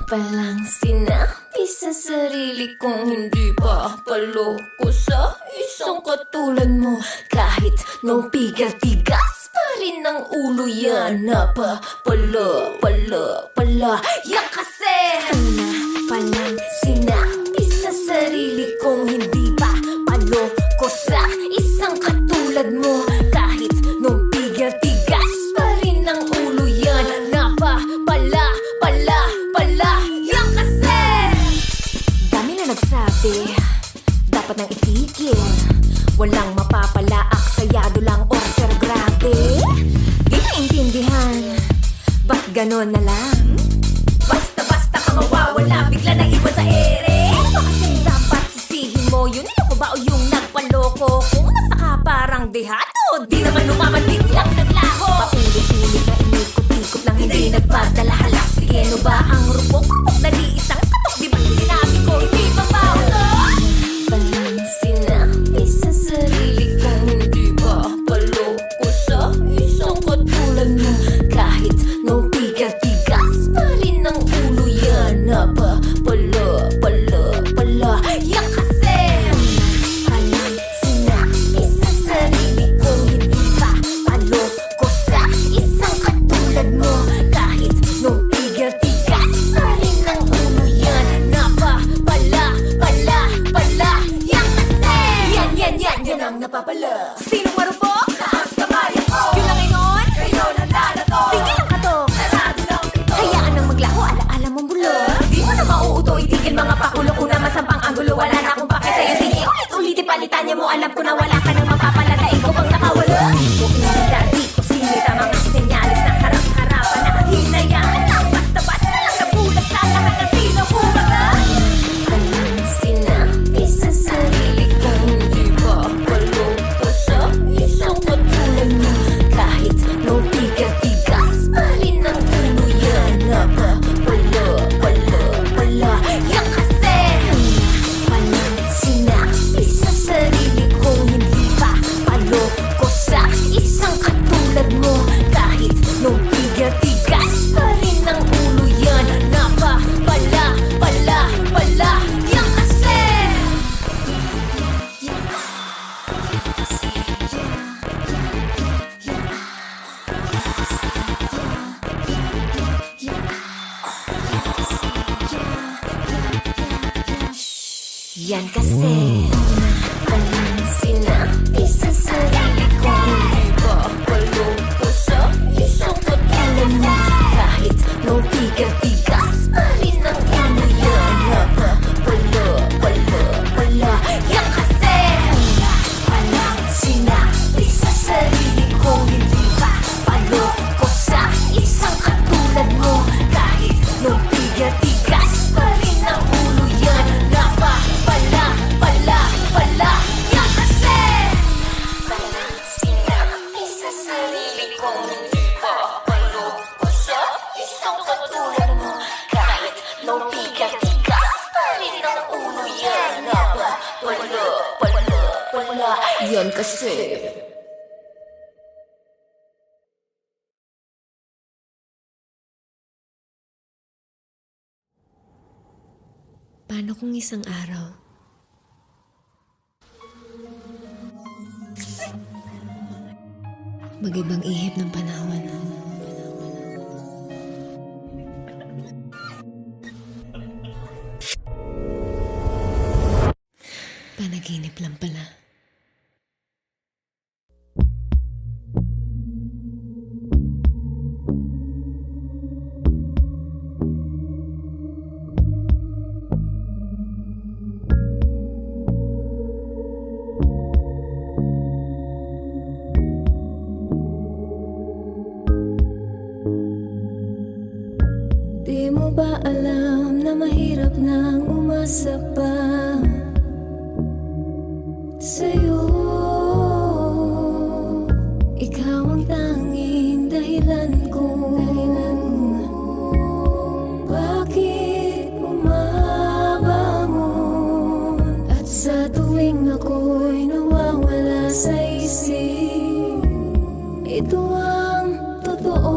palang sinabi sa sarili kong hindi pa paloko sa isang katulad mo. Kahit nung tigas pa rin ang ulo yan. Pala yan kasi una palang sinabi sa sarili kong hindi pa paloko sa isang katulad mo. Kahit nung tigas pa rin ang ulo yan. Pala yan kasi dami na nagsabi dapat nang itigil. Walang mapapalaak, sayado lang oras pero grabe. Di naintindihan, ba't ganon na lang? Basta ka mawawala, bigla na iwan sa ere. Ano kasing dapat sisihin mo? Yun niloko ba o yung nagpaloko? Kung nasa ka parang dehado, di naman lumaman, biglang naglaho. Paulit-ulit na inikot-ikot lang hindi nagpadala. Hala, sige no ba ang rupok-rupok na di isang katok? Di ba sinabi ko hindi pa paulo? Palang sinabi sa sarili kong hindi pa paloko sa isang katulad mo. Kahit nung tigas pa rin ang ulo yan. Pala yan kasi palang sinabi sa sarili kong hindi pa paloko sa isang katulad mo. Kahit nung tigas pa rin ang ulo yan. Pala yan kasi yan ang napapala. Sinong marupok? Taas kamay ako. Yun lang ngayon? Kayo lang lalato. Sige lang katok. Sarado lang pito. Hayaan nang maglaho, alaala mong bulok. Di mo na mauuto, itigil mga pakulo. Kung naman sampang anggulo, wala na akong pake sa'yo. Sige, ulit-ulit ipalitan niya mo. Alam ko na wala ka nang mapapalata. Ikaw bang nakawala? Di ko inilita, di ko sinita. Mga senyalis na harap-harapan na hinayaan lang. Basta-basta lang nabulag sa lahat na sino pumaga. Palang sinabi sa sarili kong hindi pa paloko sa isang katulad mo. Kahit nung tigas pa rin ang ulo yan. Pala yan kasi palang sinabi sa sarili kong hindi pa paloko sa isang katulad mo. Kahit nung tigas pa rin ang ulo yan. Pala yan kasi yan kasi palang sinabi sa sarili kong hindi pa paloko sa isang katulad mo. Kahit nung tigas pa rin ang ulo yan. Pala yan kasi palang sinabi sa sarili kong hindi pa paloko sa isang katulad mo. Kahit nung tigas pa rin ang ulo yan. Pala yan kasi palang sinabi sa sarili kong hindi pa paloko sa isang katulad mo. Kahit nung tigas pa rin ang ulo yan. Pala yan kasi. Paano kung isang araw, mag-ibang ihip ng panahon? Panaginip lang pala. Di mo ba alam na mahirap nang umasa pa sa'yo? Ikaw ang tanging dahilan ko. Bakit bumabangon at sa tuwing ako'y nawawala sa isip, ito ang totoo.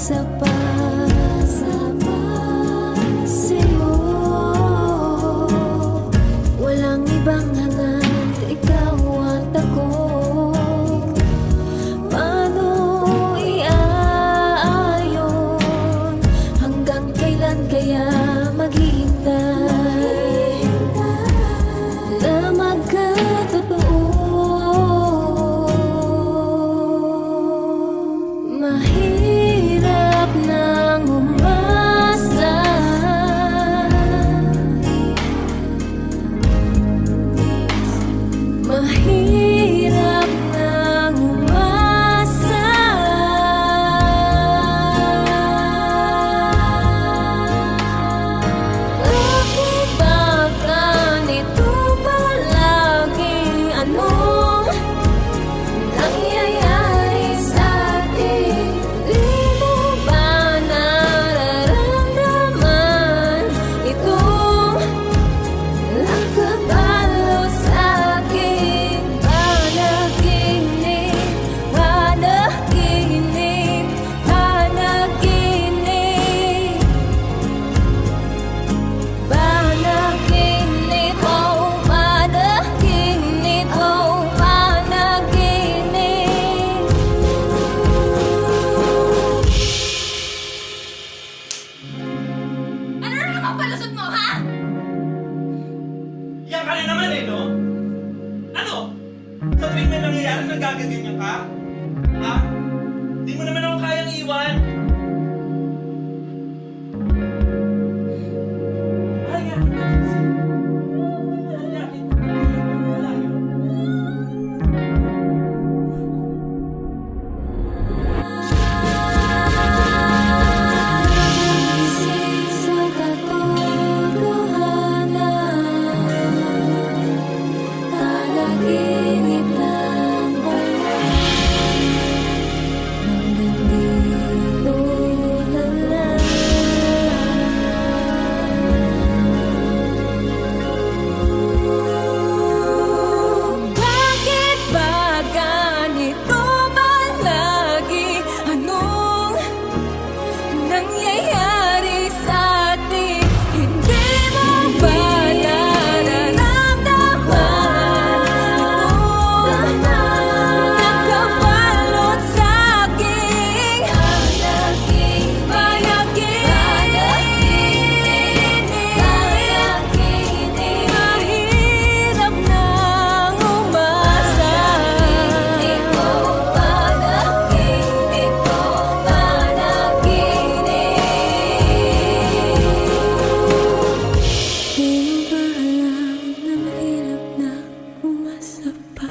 sapat sa'yo. Walang ibang hangad, ikaw at ako. Paano iaayon? Hanggang kailan kaya maghihintay na magkatotoo? Mahirap nang umasa, mahirap nang umasa. Bakit ba ganito palagi? Anong nangyayari sa'tin? Di mo ba nararamdaman itong nakabalot sa'kin? Panaginip, panaginip, panaginip, panaginip, oh panaginip, oh panaginip. Ano na naman palusot mo, ha? Yan ka na naman eh, no? Ano? Sa tuwing may nangyayari, nagagaganyan ka? Ha? Di mo naman ako kayang iwan. Halika kita, Jesse. Halika kita. Malayo. Sa katotohanan, panaginip lang pala. Hanggang dito na lang. Bakit ba ganito palagi? Anong nangyayari sa'tin? Hindi mo ba nararamdaman itong nakabalot sa'kin? Panaginip, mahirap nang umasa. Panaginip, di mo ba alam na mahirap nang umasa pa?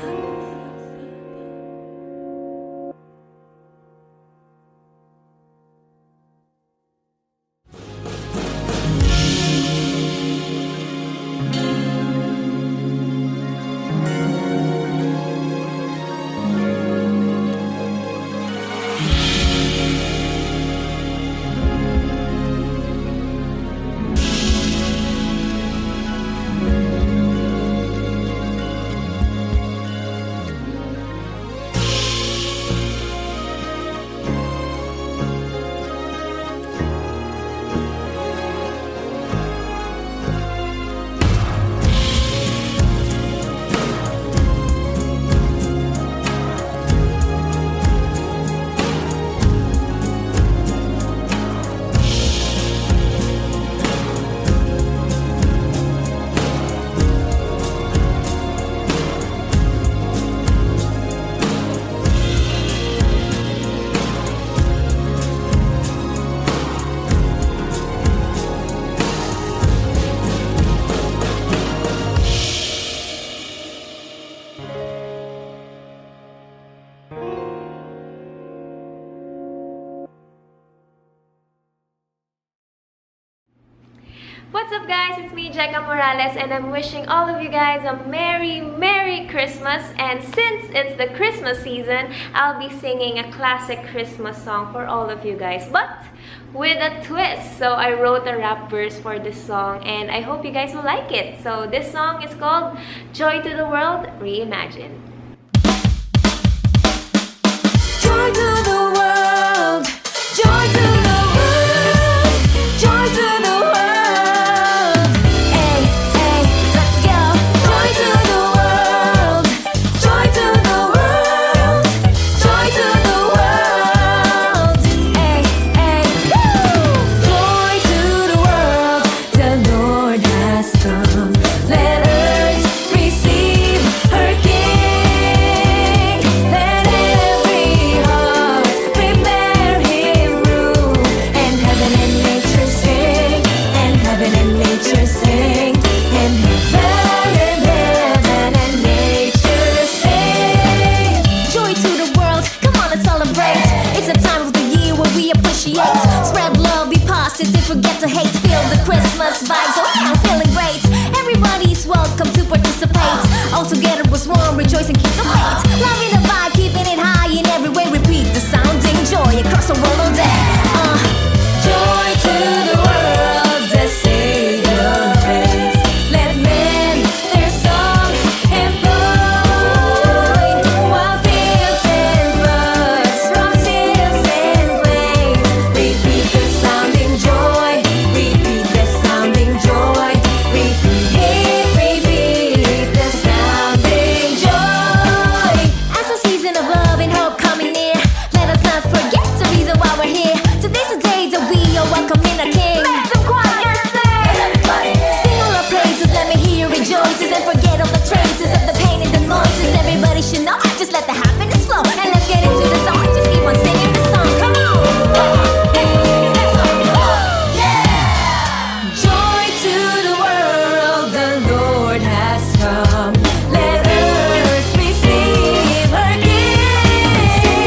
What's up guys, it's me Jeka Morales and I'm wishing all of you guys a Merry Christmas. And since it's the Christmas season, I'll be singing a classic Christmas song for all of you guys, but with a twist. So I wrote a rap verse for this song and I hope you guys will like it. So this song is called Joy to the World Reimagined. Joy to the world, joy to as one, rejoice and keep the faith. Loving the vibe, keeping it high in every way. Repeat the sounding joy across the world all day. Joy to the world, the Savior reigns. Let men their songs employ, while fields and floods from hills and plains. Repeat the sounding joy, repeat the sounding joy, repeat the sounding joy. As the season of love and hope coming near, let us not forget the reason why we're here. Today's the day that we are welcoming our King. Let the choir sing. Sing all our praises, let me hear your rejoices, and forget all the traces of the pain and the noises. Everybody should know, just let the happiness flow, and let's get into the song. Just keep on singing the song. Come on. Hey, let's go. Yeah. Joy to the world, the Lord has come. Let earth receive her King.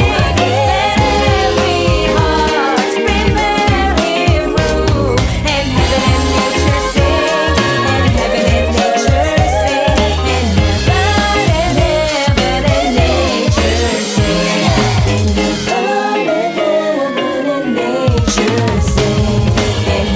Let every heart prepare Him room, and heaven and nature sing, and heaven and nature sing, and heaven and nature sing, and heaven and nature sing, and heaven and nature sing, and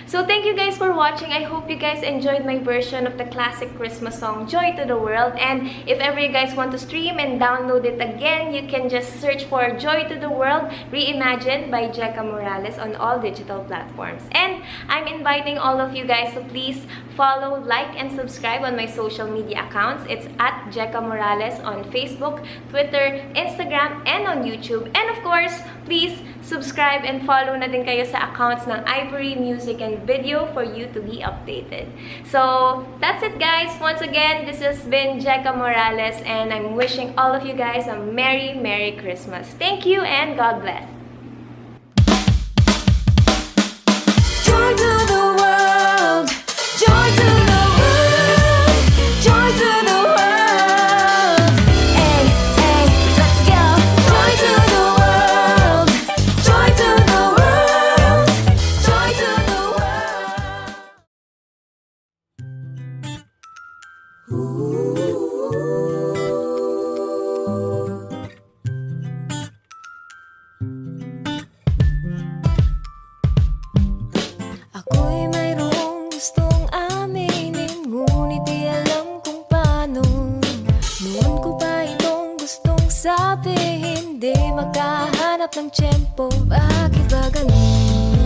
So thank you guys for watching. I hope you guys enjoyed my version of the classic Christmas song, Joy to the World. And if ever you guys want to stream and download it again, you can just search for Joy to the World Reimagined by Jecca Morales on all digital platforms. And I'm inviting all of you guys to please follow, like, and subscribe on my social media accounts. It's at Jecca Morales on Facebook, Twitter, Instagram, and on YouTube. And of course, please subscribe and follow na din kayo sa accounts ng Ivory Music and Video for you to be updated. So that's it guys. Once again, this has been Jecca Morales, and I'm wishing all of you guys a Merry, Merry Christmas. Thank you and God bless. Joy to the world, joy to the world, joy to the world. Hey, hey, let's go. Joy to the world, joy to the world, joy to the world. Ako'y mayroong gustong aminin, ngunit di alam kung paano. Noon ko pa itong gustong sabihin, di magkahanap ng tiyempo. Bakit ba ganun?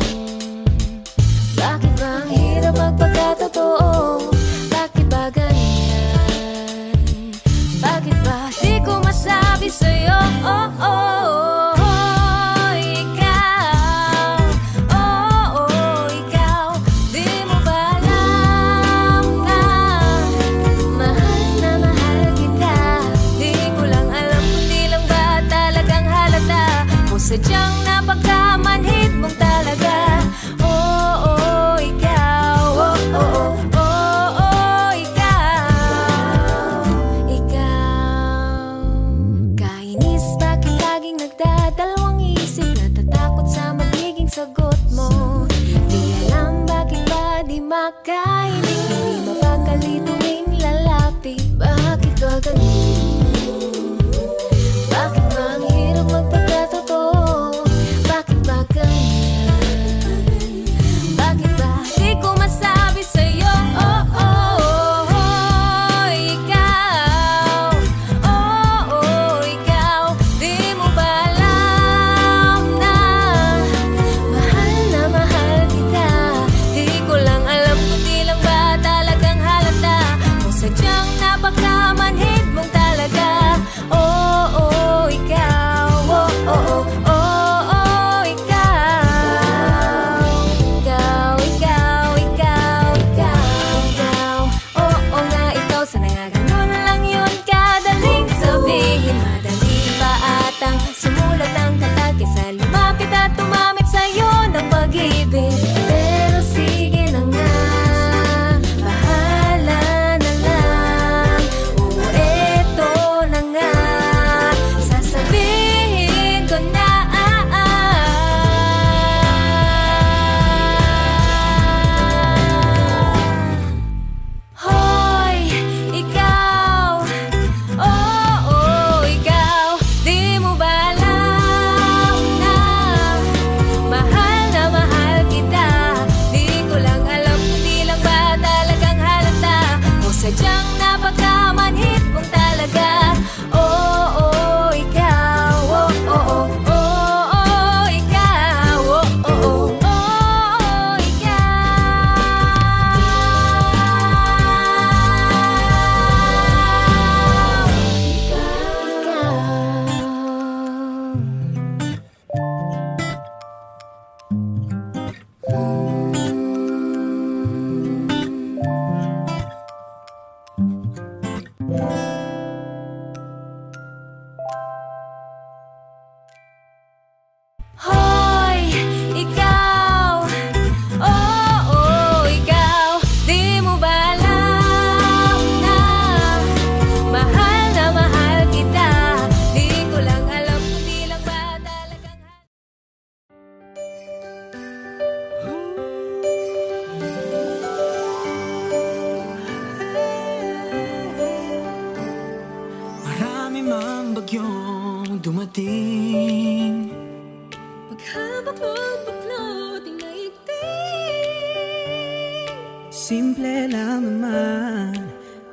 Bakit ba ang hirap magpagkatotoo? Bakit ba ganyan? Bakit ba di ko masabi sa'yo? Oh, oh, oh. Sadyang napagkamanhid mong talaga. Oh, oh, ikaw. Oh, oh, oh, oh, oh, ikaw. Ikaw. Kainis, bakit laging nagdadalawang isip? Natatakot sa magiging sagot mo. Di alam bakit ba di makahinig, hindi mapakali tuwing lalapit. Bakit ba ganun? Bakit ba ang hirap magpagkatotoo? Bakit ba ganyan? Bakit ba di ko masabi sa'yo? Oh, oh, oh, ikaw. Oh, oh, ikaw. Di mo ba alam na mahal kita? Di ko lang alam kung di lang ba talagang halata, kung sadyang napagkamanhid mong talaga. Oh, oh, ikaw. Oh, oh, oh, oh, ikaw. Ikaw, ikaw, ikaw, ikaw. Oo nga, ikaw. Sana nga ganun lang yun kadaling sabihin. Madali pa atang sumulat ng kanta kaysa lumapit at tumamit sa'yo ng pag-ibig. Pero sige na nga, bahala na lang. Hoy, ikaw, oh, ikaw, di mo ba alam na mahal kita? Di ko lang alam kung di lang ba talagang Marami mang bagyong dumating, paghabak mong baklot ng daigdig. simple lang naman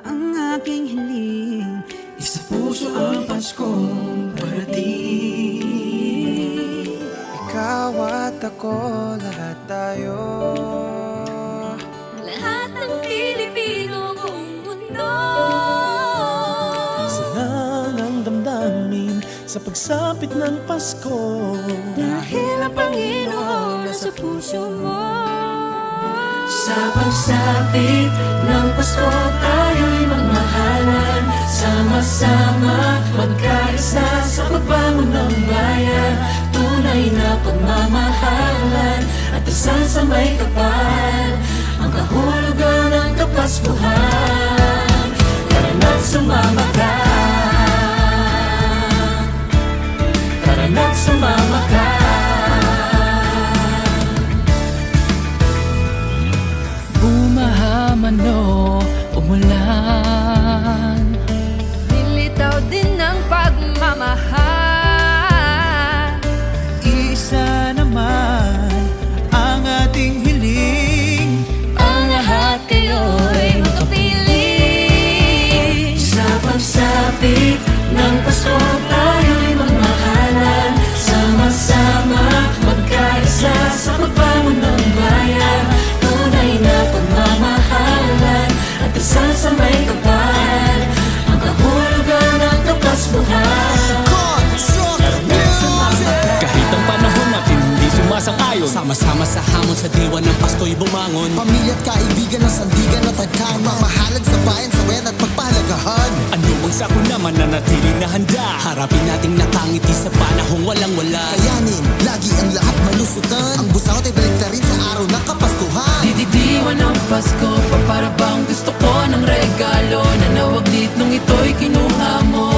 ang aking hiling. Isa puso ang Paskong parating. Ikaw at ako, lahat tayo. Lahat ng Pilipino buong mundo. Salang ang damdamin sa pagsapit ng Pasko. Dahil ang Panginoon nasa puso mo. Sa pagsapit ng Pasko, tayo'y magmahalan. Sama-sama, magkaisa sa pagbangon ng bayan. Tunay na pagmamahalan at dasal sa may kapal, ang kahulugan ng Kapaskuhan. Tara na't sumama ka, tara na't sumama ka. Bumahaman o umulan, Nilitaw din ng pagmamahal. isa naman ang ating hiling. Ang lahat kayo'y magkapiling. Sa pagsapit ng Pasko, tayo'y magmahalan. Sama-sama, magkaisa sa pagbangon ng bayan. Tunay na pagmamahalan at dasal sa may kapal, ang kahulugan ng Kapaskuhan. Kahit ang panahon natin hindi sumasang-ayon, sama-sama sa hamon sa diwa ng Pasko'y bumangon. Pamilya at kaibigan ng sandigan at tagkan, mamahalag sa bayan, sa wet at pagpahalagahan. Ano bang sako naman na natiling na handa? Harapin nating nakangiti sa panahong walang-wala. Kayanin, lagi ang lahat malusutan. Ang busawat ay balik na rin sa araw ng Kapaskuhan. Didiwan ng Pasko, para bang gusto ko ng regalo na nawaglit nung ito'y kinuha mo.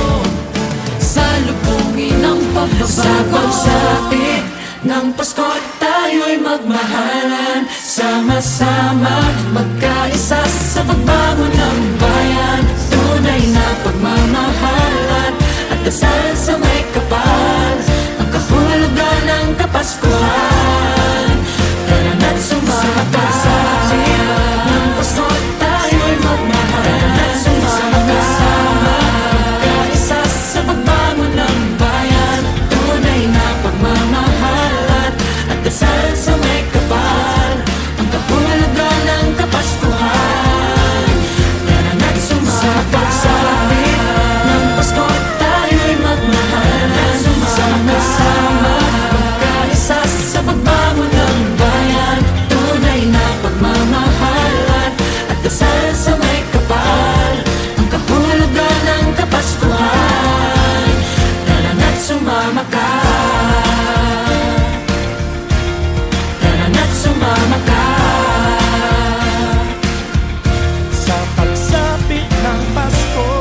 Salubungin ang pagbabago. Sa pagsapit ng Pasko, tayo'y magmahalan. Sama-sama, magkaisa sa pagbangon ng bayan. Tunay na pagmamahalan at dasal sa may kapal, ang kahulugan ng Kapaskuhan. Tara na't sumama ka, ng Pasko tayo'y magmahalan. Tara na't sumama ka, magkaisa sa pagbangon ng bayan. Tunay na pagmamahalan at dasal sa may kapal, ang kahulugan ng Kapaskuhan. Tara na't sumama ka, ng Pasko tayo'y magmahalan. Sama-sama, magkaisa sa pagbangon ng bayan. Tunay na pagmamahalan at dasal sa may kapal, ang kahulugan ng Kapaskuhan. Tara na't sumama ka, tara na't sumama ka. Sa pagsapit ng Pasko,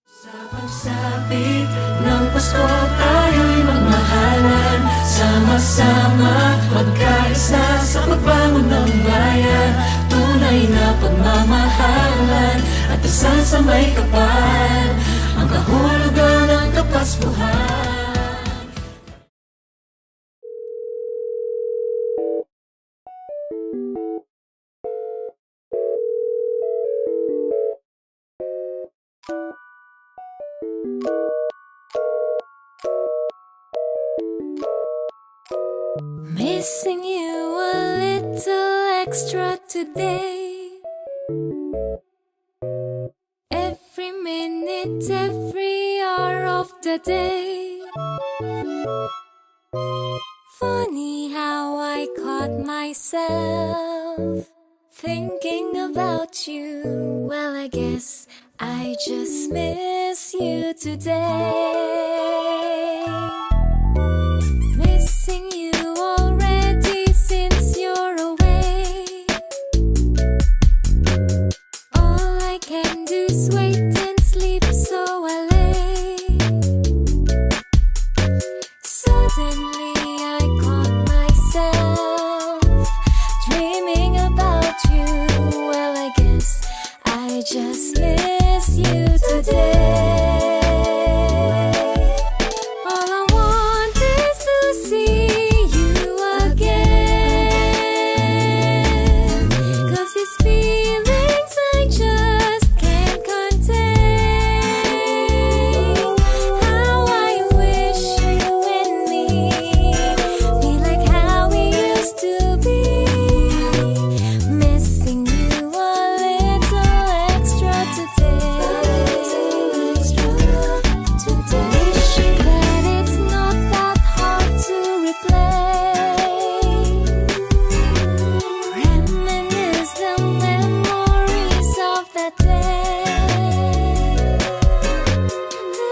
Sa pagsapit ng Pasko, tayo'y magmahalan. Sama-sama, magkaisa sa pagbangon ng bayan. Tunay na pagmamahalan at dasal sa may kapal, ang kahulugan ng Kapaskuhan. Missing you a little extra today. Every minute, every hour of the day. Funny caught myself thinking about you. Well, I guess I just miss you today. Missing you already since you're away. All I can do is wait and sleep, so I lay. Suddenly I caught myself dreaming about you. Well, I guess I just miss you today. All I want is to see you again, 'cause these feelings I just can't contain. How I wish you and me feel like how we used to be. Missing you a little extra today. Wishing that it's not that hard to replay. Reminisce the memories of that day.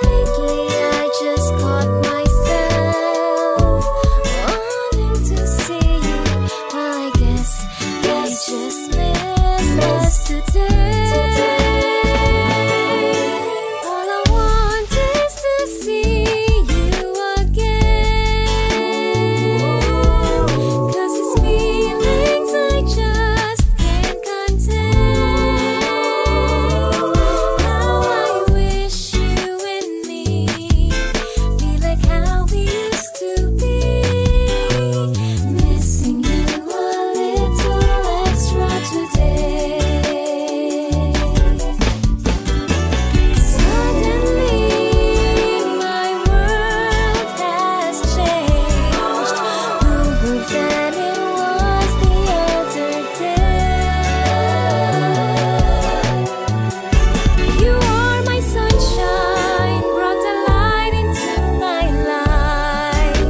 Lately I just caught myself wanting to see you. Well, I guess I just miss us today. All I want is to see you again, 'cause these feelings I just can't contain. How I wish you and me feel like how we used to be. Missing you a little extra today. Suddenly my world has changed, more than it was the other day. You are my sunshine, brought the light into my life.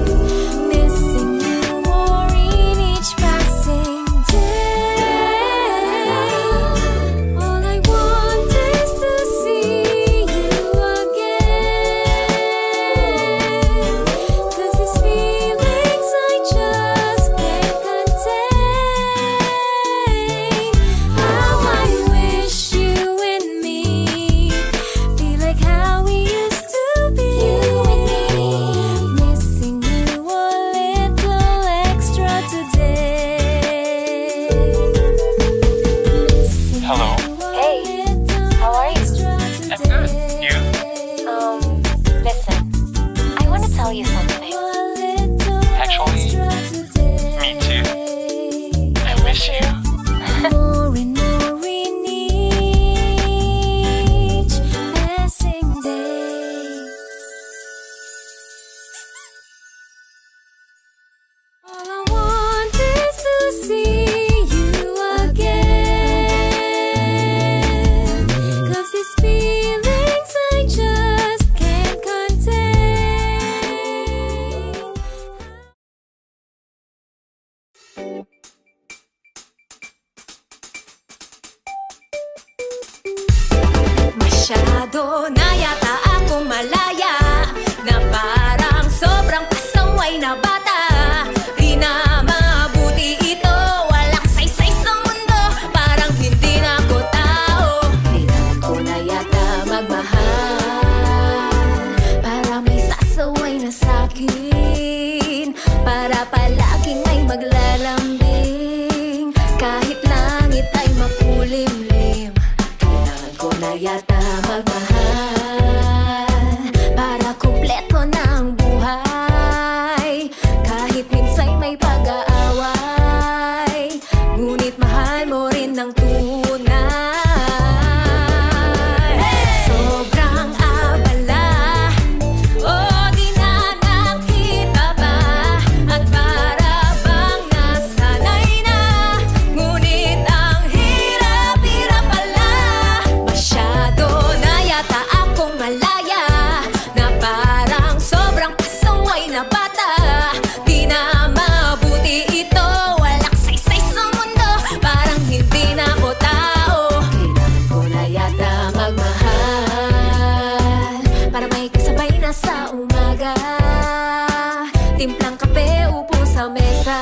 Missing you more in each passing day. All I want is to see you again, 'cause these feelings I just can't contain. How I wish you and me feel like how we used to be. Missing you a little extra today. Hello. Hey, how are you? I'm good. You? Listen, I want to tell you something. Actually, me too. I miss you. More and more in each passing day. All I want is to see you again, 'cause these feelings I just can't contain. Masyado na yata akong malaya, na parang sobrang pasaway na bata. Di na mabuti ito, walang saysay sa mundo, parang hindi na ako tao. Kailangan ko na yata magmahal, para may sasaway na sa'kin, para palaging may maglalambing, kahit langit ay makulimlim. Kailangan ko na yata magmahal, para kumpleto na ang buhay, kahit minsa'y may pag-aaway, ngunit mahal mo rin ng tunay. Sobrang abala, di na nakita ba, at para bang nasanay na, ngunit ang hirap-hirap pala. Masyado na yata akong malaya, na parang sobrang pasaway na bata. Di na mabuti sa mesa.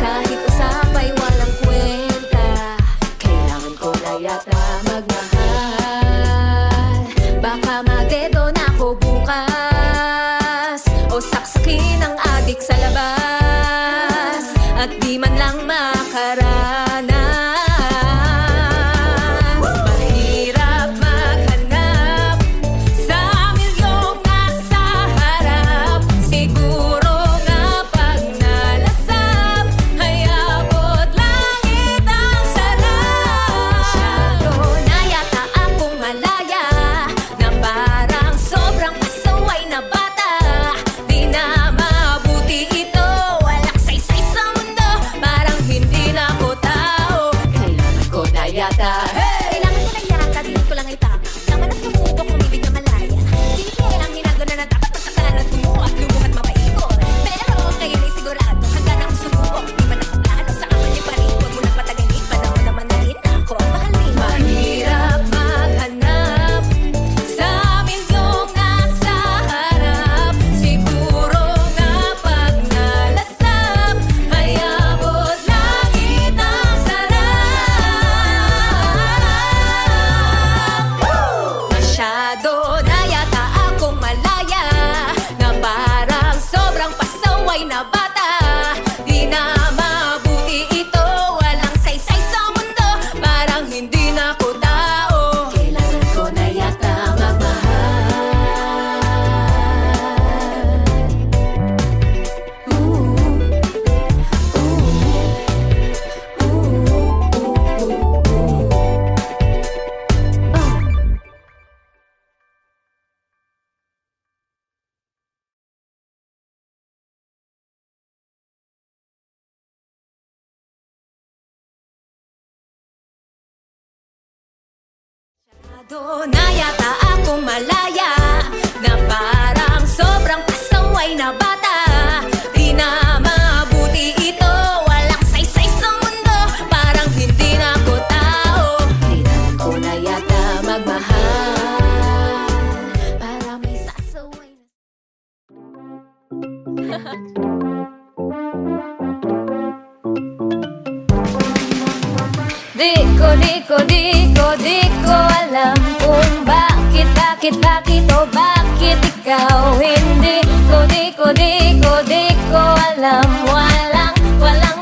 Kahit usapay walang kwenta, kailangan ko na yata magmahal. Baka madedo na ako bukas, o saksakin ang adik sa labas, at di man lang makaranas. Mahirap maghanap sa milyong nasa harap. Siguro nga pag nalasap ay abot langit ang sarap. Masyado na yata akong malaya, na parang sobrang pasaway na bata. Di na mabuti ito, walang saysay sa mundo, parang hindi na ako tao. Kailangan ko na yata, kailangan ko na yata, di ko lang itama. Tama na sumubok, umibig na malaya. Hindi kailang ginagano na dapat masakalan at tumuha at lumuhan mapaikot. Pero ngayon ay sigurado, hanggang ako sumubok, di man ako plano sa akin yung parin. Huwag mo lang patagalin, panahon naman na rin ako ang mahalin. Mahirap maghanap sa milyong nasa harap. Siguro nga pag nalasap ay abot langit ang sarap. Masyado na yata akong malaya, na parang sobrang pasaway na bata. Di na mabuti ito, walang saysay sa mundo, parang hindi na ako tao. Kailangan ko na yata magmahal. Masyado na yata akong malaya, na parang sobrang pasaway na bata. Di na mabuti ito, walang saysay sa mundo, parang hindi na ako tao. Kailangan ko na yata magmahal, para may sasaway na. Di ko alam kung bakit o bakit ikaw hindi ko alam.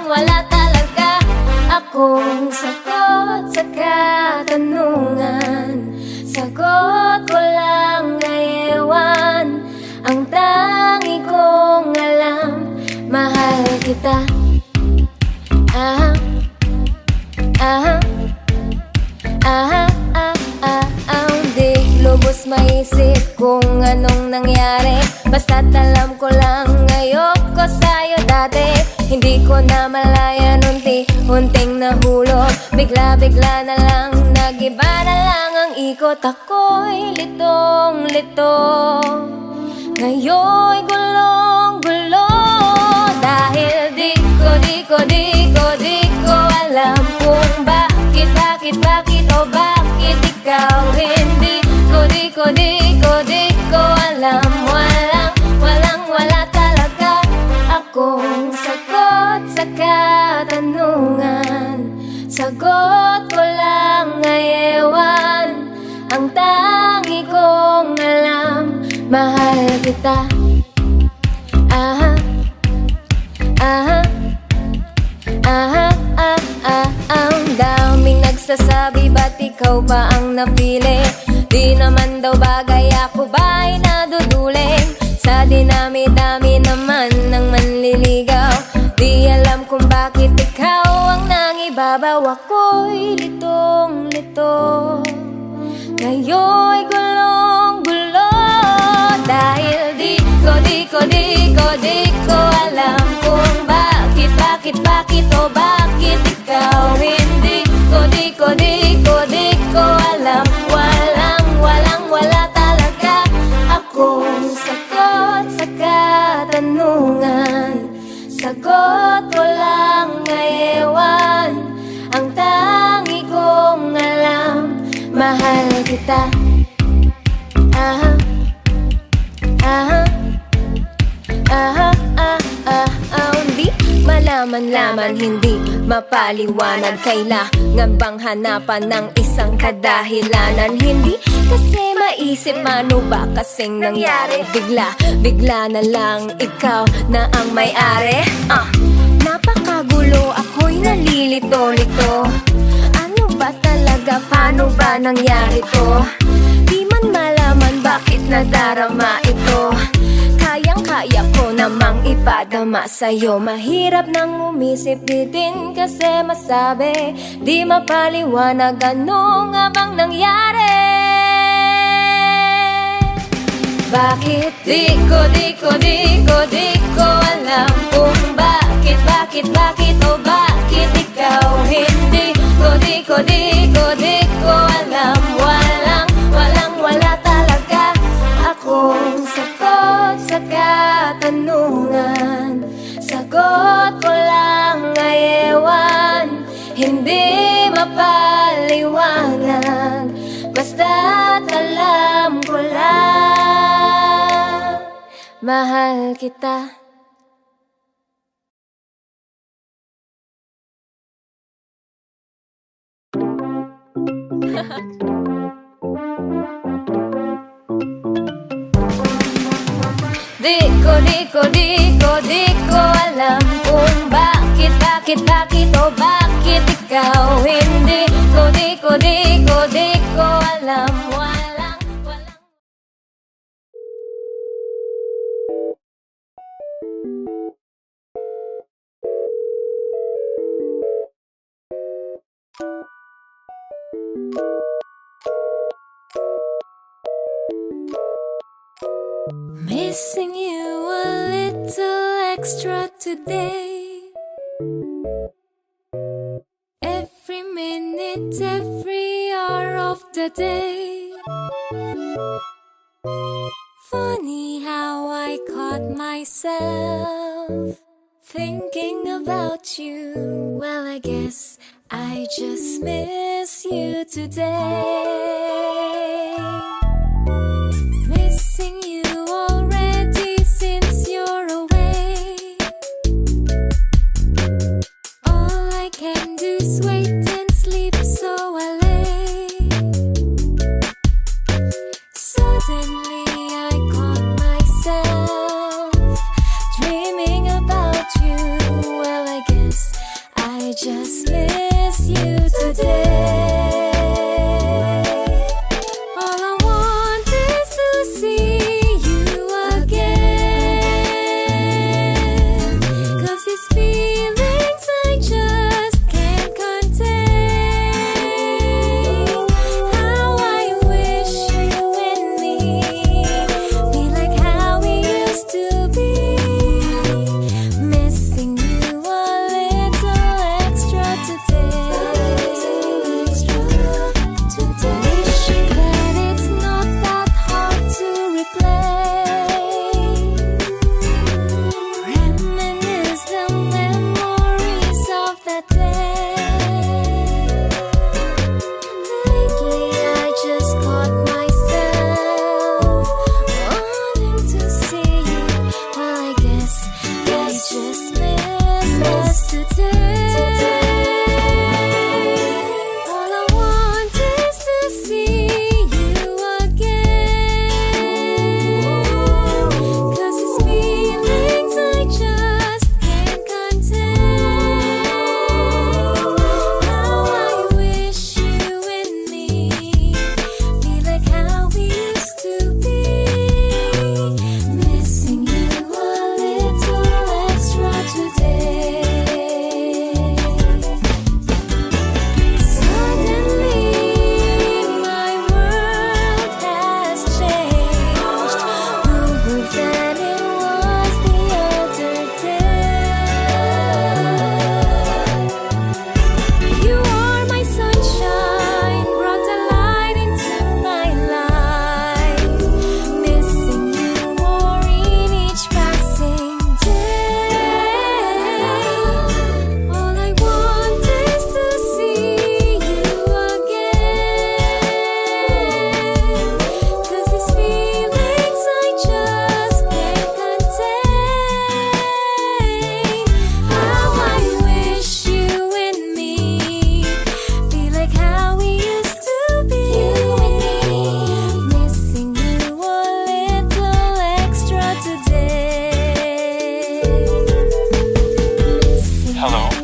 Wala talaga akong sagot sa katanungan. Sagot ko lang ngayon, ang tangi kong alam, mahal kita. Di lubos maisip kung anong nangyari, basta't alam ko lang ayoko sa'yo dati. Hindi ko na malayan, unting nahulog, bigla na lang, nag-iba na lang ang ikot. Ako'y litong-lito, ngayon'y gulong-gulo, dahil di ko alam kung bakit o bakit ikaw hindi ko alam. Wala talaga akong sagot sa katanungan. Sagot ko lang ngayon, ang tangi kong alam, mahal kita. Ang daming nagsasabi, ba't ikaw pa ang napili? Di naman daw bagay, ako ba'y naduduling? Sa dinami-dami naman ng manliligaw, di alam kung bakit ikaw ang nangibabaw. Ako'y litong-lito, ngayon'y gulong-gulo, dahil di ko alam kung bakit o bakit ikaw hindi ko alam. Wala talaga akong sagot sa katanungan. Sagot ko lang ngayon, ang tangi kong alam, mahal kita. laman-laman, hindi mapaliwanag. Kailangan bang hanapan ng isang kadahilanan? Hindi kasi maisip, ano ba kasing nangyari? Bigla na lang ikaw na ang may-ari. Napakagulo, ako'y nalilito-lito. Ano ba talaga, paano ba nangyari to? Di man malaman bakit nadarama ito. Kayang-kaya ko namang ipadama sa'yo. Mahirap nang umisip, di din kasi masabi. Di mapaliwanag, ano nga bang nangyari? Bakit di ko alam kung bakit o bakit ikaw hindi ko alam. Wala talaga akong sagot sa katanungan. Sagot ko lang ay ewan, hindi mapaliwanag. Basta't alam ko lang, mahal kita. Di ko alam kung bakit o bakit ikaw hindi ko alam. Walang missing you a little extra today. Every minute, every hour of the day. Funny how I caught myself thinking about you. Well, I guess I just miss you today. Missing you already since you're away. All I can do is wait and sleep, so I lay. Suddenly I caught myself dreaming about you. Well, I guess I just miss you today. Reminisce the Hello?